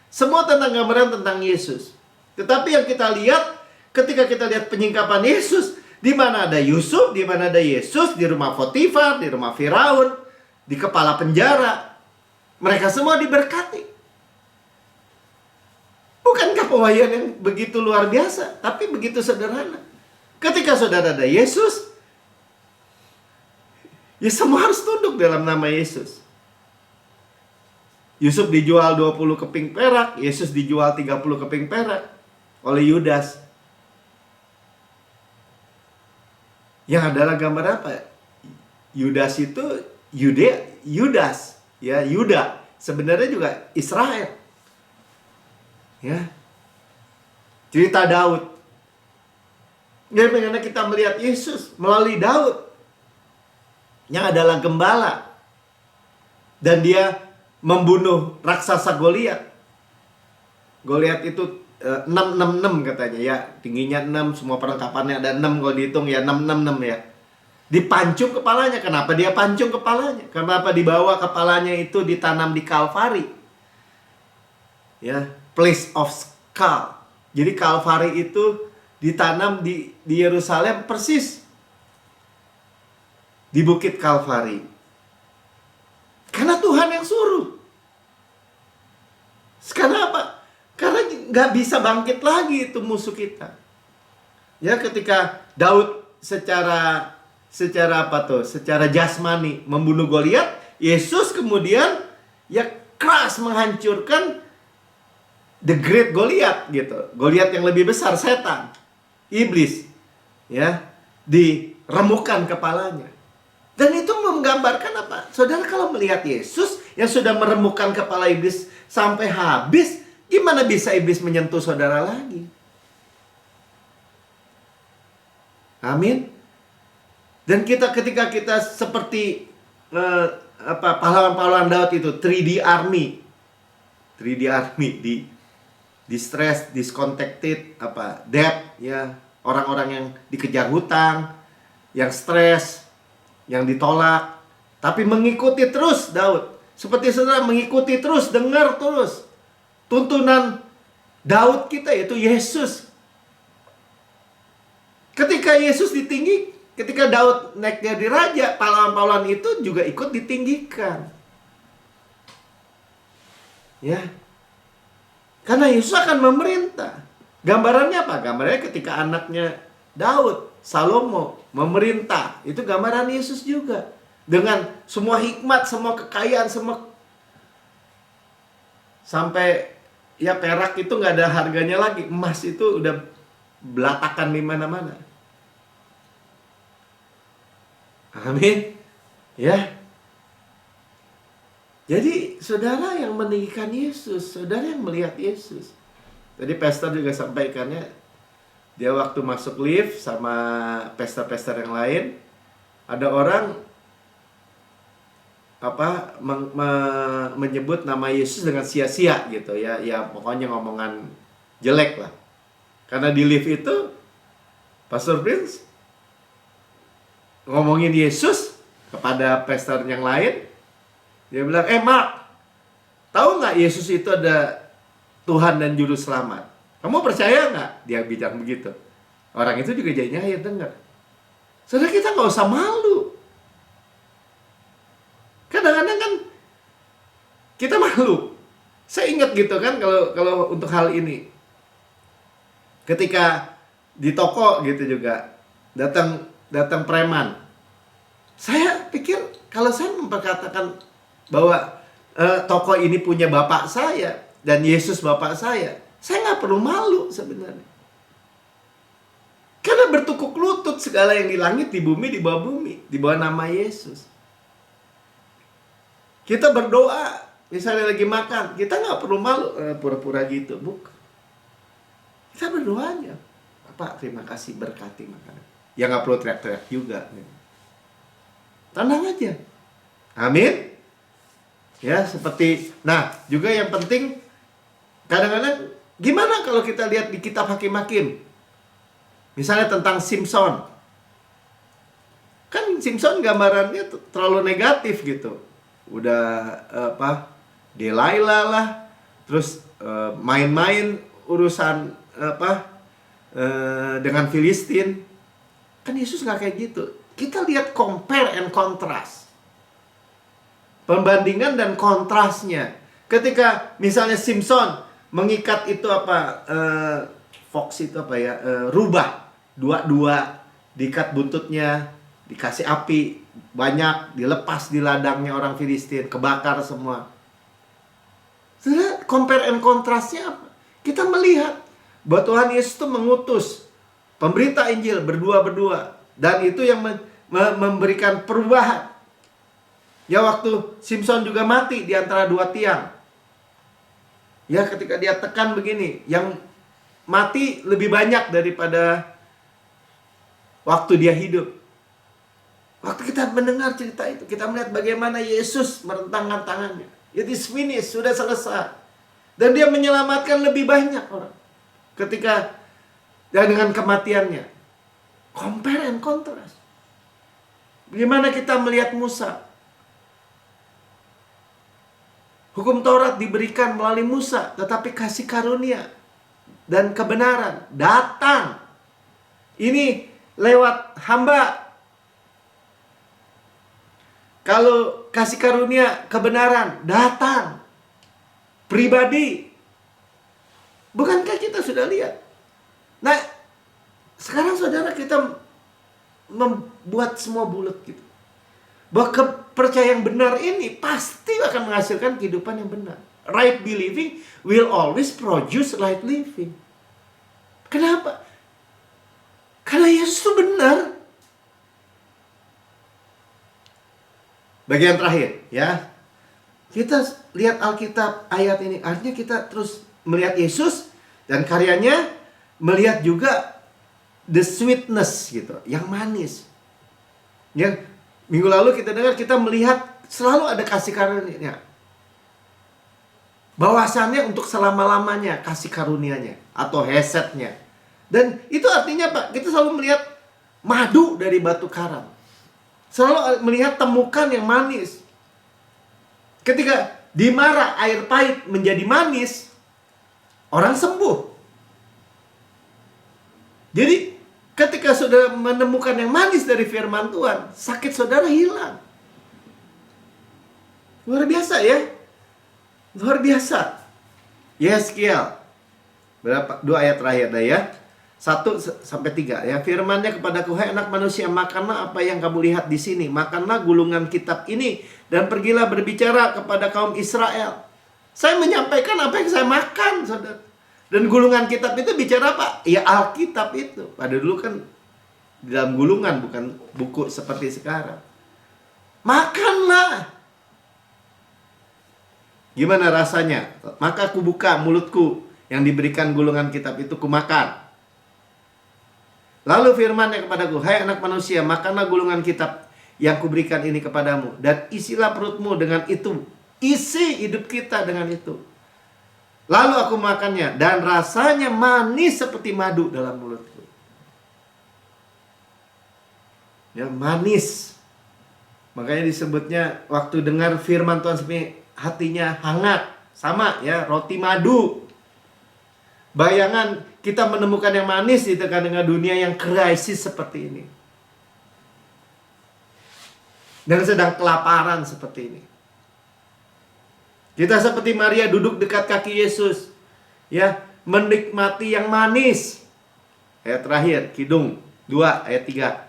S1: semua tentang gambaran tentang Yesus. Tetapi yang kita lihat ketika kita lihat penyingkapan Yesus, di mana ada Yusuf, di mana ada Yesus, di rumah Potifar, di rumah Firaun, di kepala penjara, mereka semua diberkati. Bukankah pewahyuan yang begitu luar biasa, tapi begitu sederhana? Ketika saudara ada Yesus, ya semua harus tunduk dalam nama Yesus. Yusuf dijual 20 keping perak, Yesus dijual 30 keping perak oleh Yudas. Yang adalah gambar apa? Yudas itu Yudas, ya, Yuda. Sebenarnya juga Israel. Ya. Cerita Daud. Ya, bagaimana kita melihat Yesus melalui Daud yang adalah gembala. Dan dia membunuh raksasa Goliat. Goliat itu 666 katanya ya, tingginya 6, semua perlengkapannya ada 6 kalau dihitung ya, 666 ya. Dipancung kepalanya. Kenapa dia pancung kepalanya? Kenapa dibawa kepalanya itu ditanam di Kalvari? Ya, place of skull. Jadi Kalvari itu ditanam di Yerusalem persis di Bukit Kalvari. Karena Tuhan yang suruh. Karena apa? Karena nggak bisa bangkit lagi itu musuh kita. Ya, ketika Daud secara jasmani membunuh Goliat, Yesus kemudian ya keras menghancurkan the great Goliat gitu. Goliat yang lebih besar, setan, iblis, ya, diremukkan kepalanya. Dan itu menggambarkan apa? Saudara, kalau melihat Yesus yang sudah meremukkan kepala iblis sampai habis, gimana bisa iblis menyentuh saudara lagi? Amin. Dan ketika kita seperti pahlawan-pahlawan Daud itu, 3D army di stress, disconnected, debt, ya, orang-orang yang dikejar hutang, yang stres, yang ditolak, tapi mengikuti terus Daud. Seperti saudara mengikuti terus, dengar terus tuntunan Daud kita, yaitu Yesus. Ketika Yesus ditinggi, ketika Daud naik jadi raja, pahlawan-pahlawan itu juga ikut ditinggikan. Ya. Karena Yesus akan memerintah. Gambarannya apa? Gambarannya ketika anaknya Daud, Salomo, memerintah. Itu gambaran Yesus juga. Dengan semua hikmat, semua kekayaan, semua. Sampai ya perak itu nggak ada harganya lagi. Emas itu udah belatakan di mana-mana. Amin. Ya. Jadi saudara yang meninggikan Yesus, saudara yang melihat Yesus. Tadi pastor juga sampaikannya, dia waktu masuk lift sama pastor-pastor yang lain, ada orang menyebut nama Yesus dengan sia-sia gitu ya, ya pokoknya ngomongan jelek lah. Karena di lift itu Pastor Prince ngomongin Yesus kepada pastor yang lain. Dia bilang, Mark, tahu nggak Yesus itu ada Tuhan dan Juru Selamat? Kamu percaya nggak? Dia bilang begitu. Orang itu juga jadi nyayat dengar. Saudara, kita nggak usah malu. Kadang-kadang kan kita malu. Saya ingat gitu kan kalau untuk hal ini. Ketika di toko gitu juga datang preman. Saya pikir kalau saya memperkatakan bahwa toko ini punya bapak saya dan Yesus bapak saya nggak perlu malu sebenarnya. Karena bertukuk lutut segala yang di langit, di bumi, di bawah nama Yesus. Kita berdoa, misalnya lagi makan, kita nggak perlu malu pura-pura gitu, bukan. Kita berdoanya, Pak, terima kasih, berkati makanan. Ya nggak perlu teriak-teriak juga. Tenang aja. Amin. Ya, seperti, nah juga yang penting, kadang-kadang gimana kalau kita lihat di kitab Hakim-Hakim, misalnya tentang Simpson. Kan Simpson gambarannya terlalu negatif gitu. Udah Delilah lah, terus main-main urusan dengan Filistin. Kan Yesus nggak kayak gitu. Kita lihat compare and contrast. Pembandingan dan kontrasnya. Ketika misalnya Simpson mengikat itu fox itu rubah dua diikat buntutnya, dikasih api banyak, dilepas di ladangnya orang Filistin, kebakar semua. Sudah compare and contrastnya apa? Kita melihat bahwa Tuhan Yesus itu mengutus pemberita Injil berdua, dan itu yang memberikan perubahan. Ya, waktu Simpson juga mati di antara dua tiang. Ya, ketika dia tekan begini, yang mati lebih banyak daripada waktu dia hidup. Waktu kita mendengar cerita itu, kita melihat bagaimana Yesus merentangkan tangannya. It is finished, sudah selesai. Dan dia menyelamatkan lebih banyak orang. Ketika dengan kematiannya. Compare and contrast. Bagaimana kita melihat Musa? Hukum Taurat diberikan melalui Musa, tetapi kasih karunia dan kebenaran datang Ini lewat hamba. Kalau kasih karunia kebenaran datang pribadi. Bukankah kita sudah lihat? Nah, sekarang saudara kita membuat semua bulat gitu. Bahwa kepercayaan benar ini pasti akan menghasilkan kehidupan yang benar. Right believing will always produce right living. Kenapa? Karena Yesus itu benar. Bagian terakhir ya. Kita lihat Alkitab ayat ini. Artinya kita terus melihat Yesus dan karyanya, melihat juga the sweetness gitu, yang manis. Yang minggu lalu kita dengar, kita melihat selalu ada kasih karunia. Bahwasannya untuk selama-lamanya kasih karunianya atau hesetnya. Dan itu artinya Pak, kita selalu melihat madu dari batu karang. Selalu melihat temukan yang manis. Ketika dimarah air pahit menjadi manis, orang sembuh. Jadi ketika saudara menemukan yang manis dari firman Tuhan, sakit saudara hilang. Luar biasa ya. Luar biasa. Yeskiel. Berapa? 2 ayat terakhir dah ya. 1-3 ya. Firman-Nya kepadaku, hai anak manusia, makanlah apa yang kamu lihat di sini. Makanlah gulungan kitab ini dan pergilah berbicara kepada kaum Israel. Saya menyampaikan apa yang saya makan, saudara. Dan gulungan kitab itu bicara apa? Ya Alkitab itu. Pada dulu kan di dalam gulungan, bukan buku seperti sekarang. Makanlah. Gimana rasanya? Maka aku buka mulutku yang diberikan gulungan kitab itu, kumakan. Lalu firman-Nya kepadaku, hai anak manusia, makanlah gulungan kitab yang kuberikan ini kepadamu, dan isilah perutmu dengan itu. Isi hidup kita dengan itu. Lalu aku makannya, dan rasanya manis seperti madu dalam mulutku. Ya, manis. Makanya disebutnya waktu dengar firman Tuhan seperti hatinya hangat. Sama ya, roti madu. Bayangan kita menemukan yang manis di tengah-tengah dunia yang krisis seperti ini. Dan sedang kelaparan seperti ini. Kita seperti Maria duduk dekat kaki Yesus. Ya, menikmati yang manis. Ayat terakhir, Kidung 2 ayat 3.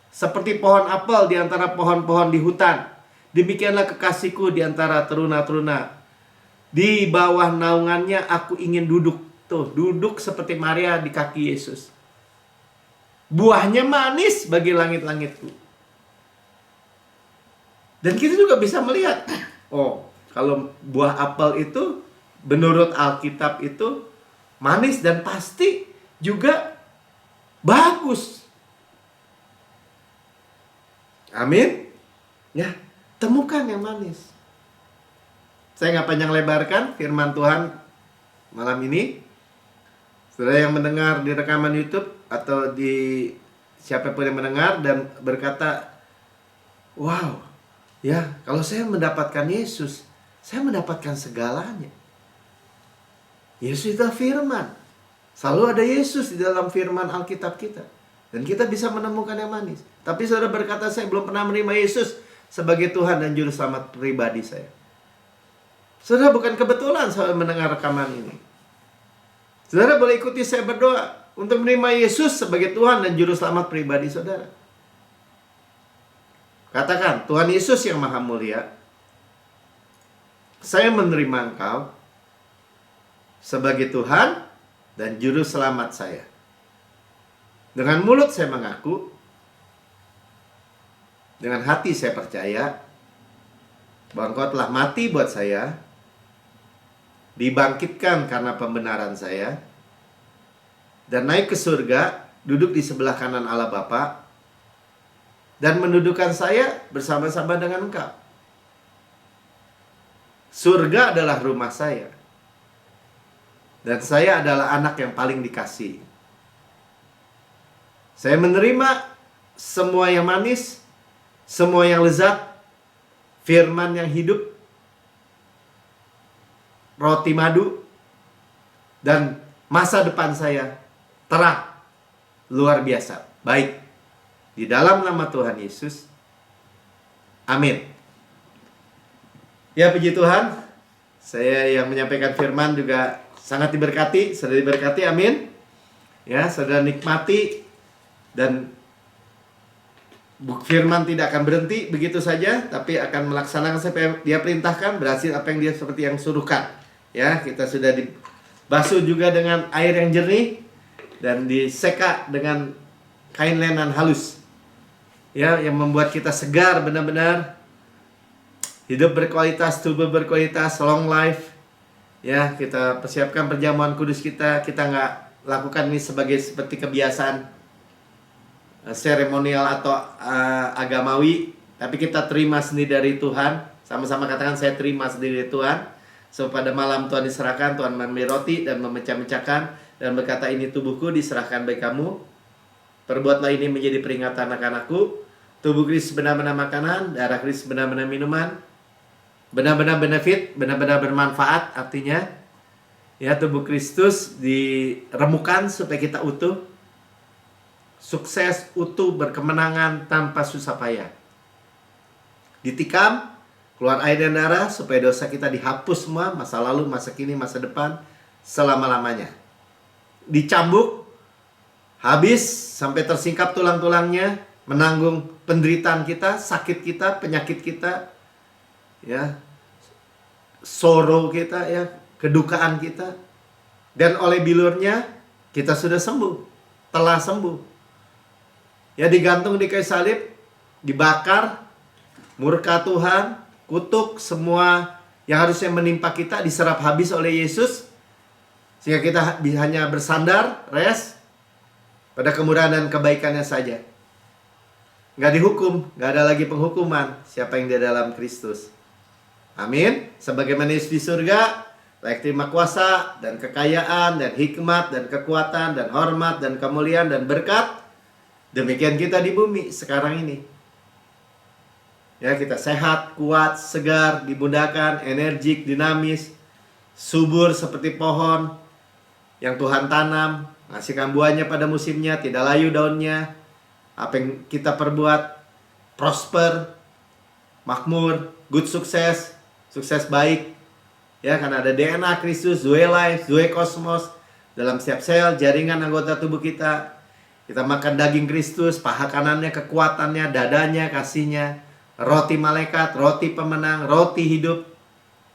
S1: Seperti pohon apel di antara pohon-pohon di hutan, demikianlah kekasihku di antara teruna-teruna. Di bawah naungannya aku ingin duduk. Tuh, duduk seperti Maria di kaki Yesus. Buahnya manis bagi langit-langitku. Dan kita juga bisa melihat, oh, kalau buah apel itu menurut Alkitab itu manis dan pasti juga bagus. Amin. Ya, temukan yang manis. Saya nggak panjang lebarkan firman Tuhan malam ini. Saudara yang mendengar di rekaman YouTube atau di siapapun yang mendengar dan berkata, wow, ya kalau saya mendapatkan Yesus, saya mendapatkan segalanya. Yesus itu firman. Selalu ada Yesus di dalam firman Alkitab kita. Dan kita bisa menemukan yang manis. Tapi saudara berkata, saya belum pernah menerima Yesus sebagai Tuhan dan Juru Selamat pribadi saya. Saudara, bukan kebetulan saya mendengar rekaman ini. Saudara boleh ikuti saya berdoa untuk menerima Yesus sebagai Tuhan dan Juru Selamat pribadi saudara. Katakan, Tuhan Yesus yang Maha Mulia, saya menerima Engkau sebagai Tuhan dan Juru Selamat saya. Dengan mulut saya mengaku, dengan hati saya percaya bahwa Engkau telah mati buat saya, dibangkitkan karena pembenaran saya, dan naik ke surga, duduk di sebelah kanan Allah Bapa, dan mendudukan saya bersama-sama dengan Engkau. Surga adalah rumah saya, dan saya adalah anak yang paling dikasihi. Saya menerima semua yang manis, semua yang lezat, firman yang hidup, roti madu, dan masa depan saya terang luar biasa. Baik, di dalam nama Tuhan Yesus. Amin. Ya, puji Tuhan. Saya yang menyampaikan firman juga sangat diberkati. Saudara diberkati, amin. Ya, saudara nikmati. Dan firman tidak akan berhenti begitu saja, tapi akan melaksanakan sampai dia perintahkan, berhasil apa yang dia seperti yang suruhkan. Ya, kita sudah dibasuh juga dengan air yang jernih dan diseka dengan kain lenan halus. Ya, yang membuat kita segar benar-benar. Hidup berkualitas, tubuh berkualitas, long life. Ya, kita persiapkan perjamuan kudus kita. Kita nggak lakukan ini seperti kebiasaan seremonial atau agamawi, tapi kita terima sendiri dari Tuhan. Sama-sama katakan, saya terima sendiri dari Tuhan. So pada malam Tuhan diserahkan, Tuhan mengambil roti dan memecah-mecahkan dan berkata, ini tubuhku diserahkan bagi kamu. Perbuatlah ini menjadi peringatan akan aku. Tubuh Kristus benar-benar makanan, darah Kristus benar-benar minuman. Benar-benar benefit, benar-benar bermanfaat. Artinya ya, tubuh Kristus diremukan supaya kita utuh, sukses, utuh, berkemenangan tanpa susah payah. Ditikam, keluar air dan darah supaya dosa kita dihapus semua, masa lalu, masa kini, masa depan, selama-lamanya. Dicambuk, habis sampai tersingkap tulang-tulangnya, menanggung penderitaan kita, sakit kita, penyakit kita, ya, sorrow kita, ya, kedukaan kita. Dan oleh bilurnya kita sudah sembuh, telah sembuh. Ya, digantung di kayu salib, dibakar, murka Tuhan, kutuk, semua yang harusnya menimpa kita diserap habis oleh Yesus, sehingga kita hanya bersandar, rest pada kemurahan dan kebaikannya saja. Nggak dihukum, nggak ada lagi penghukuman siapa yang di dalam Kristus. Amin. Sebagaimana Yesus di surga, layak terima kuasa dan kekayaan dan hikmat dan kekuatan dan hormat dan kemuliaan dan berkat. Demikian kita di bumi sekarang ini. Ya, kita sehat, kuat, segar, dimudahkan, energik, dinamis, subur seperti pohon yang Tuhan tanam, menghasilkan buahnya pada musimnya, tidak layu daunnya. Apa yang kita perbuat prosper, makmur, good sukses, sukses baik. Ya, karena ada DNA Kristus, Zoe Life, Zoe Kosmos dalam setiap sel, jaringan anggota tubuh kita. Kita makan daging Kristus, paha kanannya, kekuatannya, dadanya, kasihnya, roti malaikat, roti pemenang, roti hidup,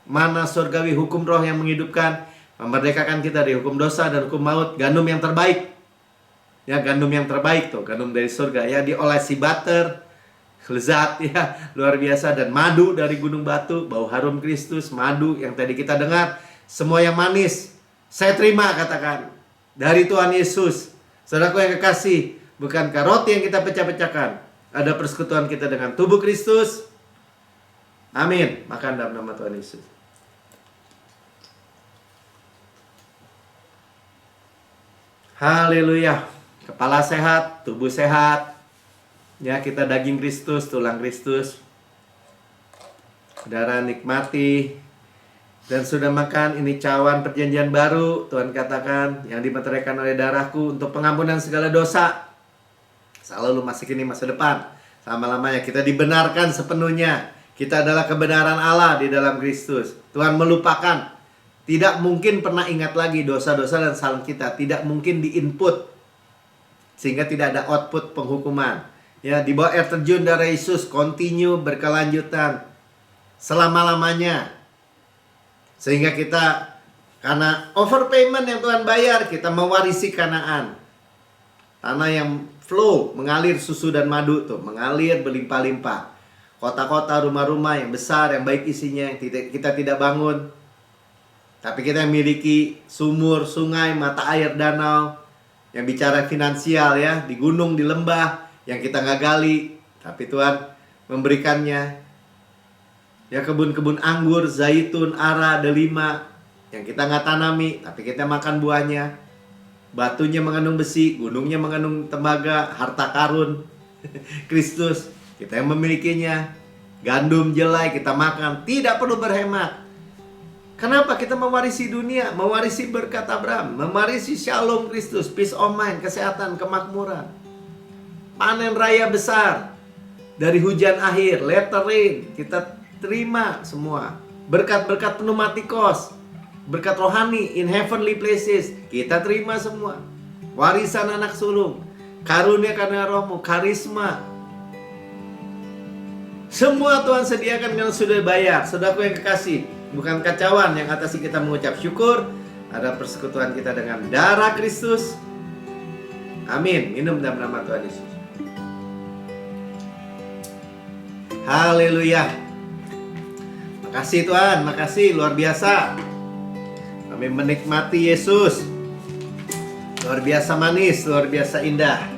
S1: mana surgawi, hukum roh yang menghidupkan, memerdekakan kita dari hukum dosa dan hukum maut, gandum yang terbaik. Ya, gandum yang terbaik tuh, gandum dari surga, ya, diolesi butter, lezat, ya, luar biasa. Dan madu dari gunung batu, bau harum Kristus, madu yang tadi kita dengar, semua yang manis, saya terima, katakan, dari Tuhan Yesus. Saudaraku yang kekasih, bukankah roti yang kita pecah-pecahkan ada persekutuan kita dengan tubuh Kristus? Amin. Makan dalam nama Tuhan Yesus. Haleluya. Kepala sehat, tubuh sehat. Ya, kita daging Kristus, tulang Kristus. Saudara nikmati. Dan sudah makan, ini cawan perjanjian baru. Tuhan katakan, yang dimeteraikan oleh darahku untuk pengampunan segala dosa. Selalu masa kini, masa depan. Sama-lamanya kita dibenarkan sepenuhnya. Kita adalah kebenaran Allah di dalam Kristus. Tuhan melupakan. Tidak mungkin pernah ingat lagi dosa-dosa dan kesalahan kita. Tidak mungkin diinput, sehingga tidak ada output penghukuman. Ya, di bawah air terjun darah Yesus, continue, berkelanjutan, selama-lamanya. Sehingga kita, karena overpayment yang Tuhan bayar, kita mewarisi Kanaan. Tanah yang flow, mengalir susu dan madu tuh, mengalir berlimpah-limpah. Kota-kota, rumah-rumah yang besar, yang baik isinya, yang kita tidak bangun. Tapi kita memiliki sumur, sungai, mata air, danau, yang bicara finansial, ya, di gunung, di lembah, yang kita nggak gali, tapi Tuhan memberikannya. Ya, kebun-kebun anggur, zaitun, ara, delima, yang kita nggak tanami, tapi kita makan buahnya. Batunya mengandung besi, gunungnya mengandung tembaga, harta karun Kristus, kita yang memilikinya. Gandum jelai kita makan, tidak perlu berhemat. Kenapa kita mewarisi dunia? Mewarisi berkat Abraham, mewarisi shalom Kristus, peace of mind, kesehatan, kemakmuran, panen raya besar, dari hujan akhir, latter rain, kita terima semua. Berkat-berkat pneumatikos, berkat rohani in heavenly places, kita terima semua. Warisan anak sulung, karunia karena rohmu, karisma, semua Tuhan sediakan karena sudah bayar. Saudaraku yang kekasih, bukan kacauan yang atasi kita mengucap syukur, ada persekutuan kita dengan darah Kristus. Amin. Minum dalam nama Tuhan Yesus. Haleluya. Makasih Tuhan, makasih luar biasa. Kami menikmati Yesus. Luar biasa manis, luar biasa indah.